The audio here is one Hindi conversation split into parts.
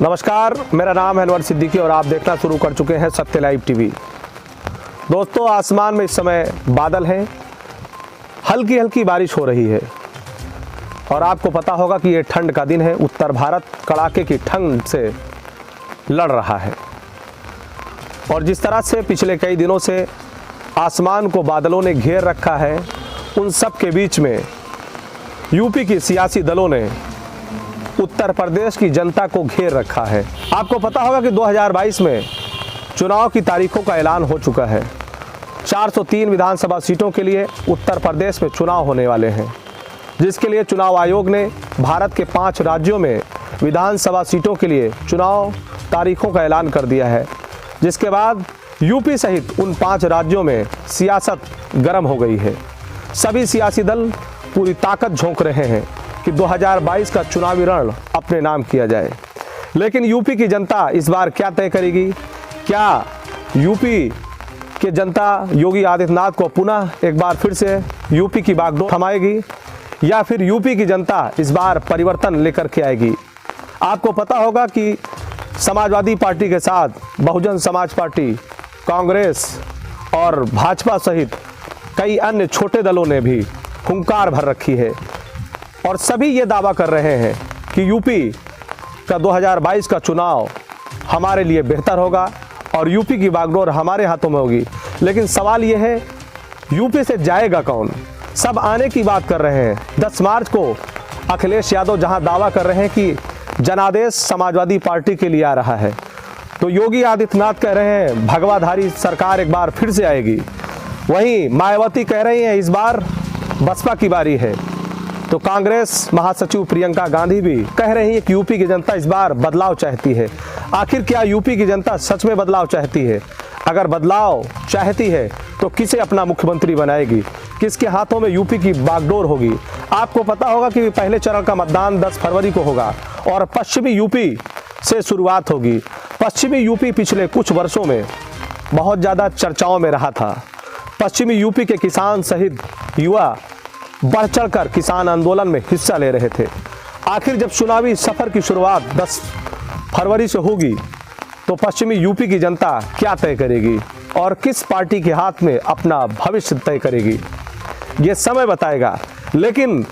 नमस्कार, मेरा नाम है अनवर सिद्दीकी और आप देखना शुरू कर चुके हैं सत्य लाइव टीवी। दोस्तों, आसमान में इस समय बादल हैं, हल्की हल्की बारिश हो रही है और आपको पता होगा कि ये ठंड का दिन है। उत्तर भारत कड़ाके की ठंड से लड़ रहा है और जिस तरह से पिछले कई दिनों से आसमान को बादलों ने घेर रखा है, उन सब के बीच में यूपी की सियासी दलों ने उत्तर प्रदेश की जनता को घेर रखा है। आपको पता होगा कि 2022 में चुनाव की तारीखों का ऐलान हो चुका है। 403 विधानसभा सीटों के लिए उत्तर प्रदेश में चुनाव होने वाले हैं, जिसके लिए चुनाव आयोग ने भारत के 5 राज्यों में विधानसभा सीटों के लिए चुनाव तारीखों का ऐलान कर दिया है। जिसके बाद यूपी सहित उन 5 राज्यों में सियासत गर्म हो गई है। सभी सियासी दल पूरी ताकत झोंक रहे हैं कि 2022 का चुनावी रण अपने नाम किया जाए। लेकिन यूपी की जनता इस बार क्या तय करेगी? क्या यूपी के जनता योगी आदित्यनाथ को पुनः एक बार फिर से यूपी की बागडोर थमाएगी या फिर यूपी की जनता इस बार परिवर्तन लेकर के आएगी? आपको पता होगा कि समाजवादी पार्टी के साथ बहुजन समाज पार्टी, कांग्रेस और भाजपा सहित कई अन्य छोटे दलों ने भी हुंकार भर रखी है और सभी ये दावा कर रहे हैं कि यूपी का 2022 का चुनाव हमारे लिए बेहतर होगा और यूपी की बागडोर हमारे हाथों में होगी। लेकिन सवाल ये है, यूपी से जाएगा कौन? सब आने की बात कर रहे हैं। 10 मार्च को अखिलेश यादव जहां दावा कर रहे हैं कि जनादेश समाजवादी पार्टी के लिए आ रहा है, तो योगी आदित्यनाथ कह रहे हैं भगवाधारी सरकार एक बार फिर से आएगी। वहीं मायावती कह रही हैं इस बार बसपा की बारी है। तो कांग्रेस महासचिव प्रियंका गांधी भी कह रही है कि यूपी की जनता इस बार बदलाव चाहती है। आखिर क्या यूपी की जनता सच में बदलाव चाहती है? अगर बदलाव चाहती है तो किसे अपना मुख्यमंत्री बनाएगी? किसके हाथों में यूपी की बागडोर होगी? आपको पता होगा कि पहले चरण का मतदान 10 फरवरी को होगा और पश्चिमी यूपी से शुरुआत होगी। पश्चिमी यूपी पिछले कुछ वर्षों में बहुत ज़्यादा चर्चाओं में रहा था। पश्चिमी यूपी के किसान सहित युवा बढ़ चढ़कर किसान आंदोलन में हिस्सा ले रहे थे। आखिर जब चुनावी सफर की शुरुआत 10 फरवरी से होगी तो पश्चिमी यूपी की जनता क्या तय करेगी और किस पार्टी के हाथ में अपना भविष्य तय करेगी, ये समय बताएगा। लेकिन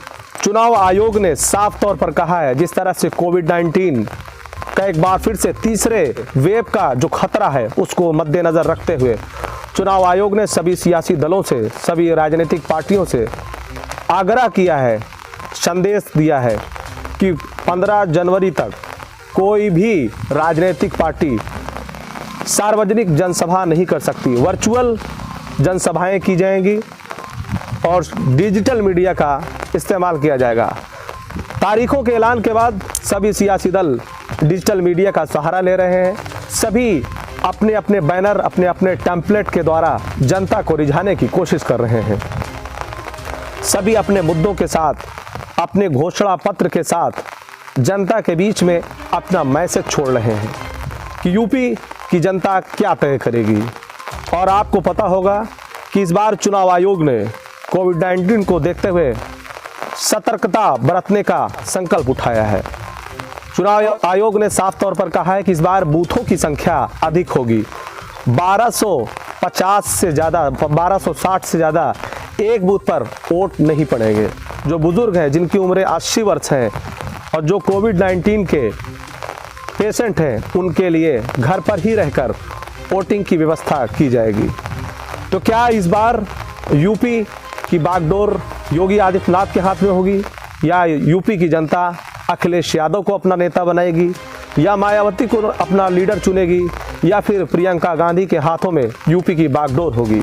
चुनाव आयोग ने साफ तौर पर कहा है, जिस तरह से कोविड-19 का एक बार फिर से तीसरे वेव का जो खतरा है उसको मद्देनजर रखते हुए चुनाव आयोग ने सभी सियासी दलों से, सभी राजनीतिक पार्टियों से आग्रह किया है, संदेश दिया है कि 15 जनवरी तक कोई भी राजनीतिक पार्टी सार्वजनिक जनसभा नहीं कर सकती। वर्चुअल जनसभाएं की जाएंगी और डिजिटल मीडिया का इस्तेमाल किया जाएगा। तारीखों के ऐलान के बाद सभी सियासी दल डिजिटल मीडिया का सहारा ले रहे हैं। सभी अपने अपने बैनर, अपने अपने टेम्पलेट के द्वारा जनता को रिझाने की कोशिश कर रहे हैं। सभी अपने मुद्दों के साथ, अपने घोषणा पत्र के साथ जनता के बीच में अपना मैसेज छोड़ रहे हैं कि यूपी की जनता क्या तय करेगी। और आपको पता होगा कि इस बार चुनाव आयोग ने कोविड-19 को देखते हुए सतर्कता बरतने का संकल्प उठाया है। चुनाव आयोग ने साफ तौर पर कहा है कि इस बार बूथों की संख्या अधिक होगी। 1250 से ज़्यादा, 1260 से ज़्यादा एक बूथ पर वोट नहीं पड़ेंगे। जो बुजुर्ग हैं, जिनकी उम्रें 80 वर्ष हैं और जो कोविड-19 के पेशेंट हैं, उनके लिए घर पर ही रहकर वोटिंग की व्यवस्था की जाएगी। तो क्या इस बार यूपी की बागडोर योगी आदित्यनाथ के हाथ में होगी या यूपी की जनता अखिलेश यादव को अपना नेता बनाएगी या मायावती को अपना लीडर चुनेगी या फिर प्रियंका गांधी के हाथों में यूपी की बागडोर होगी?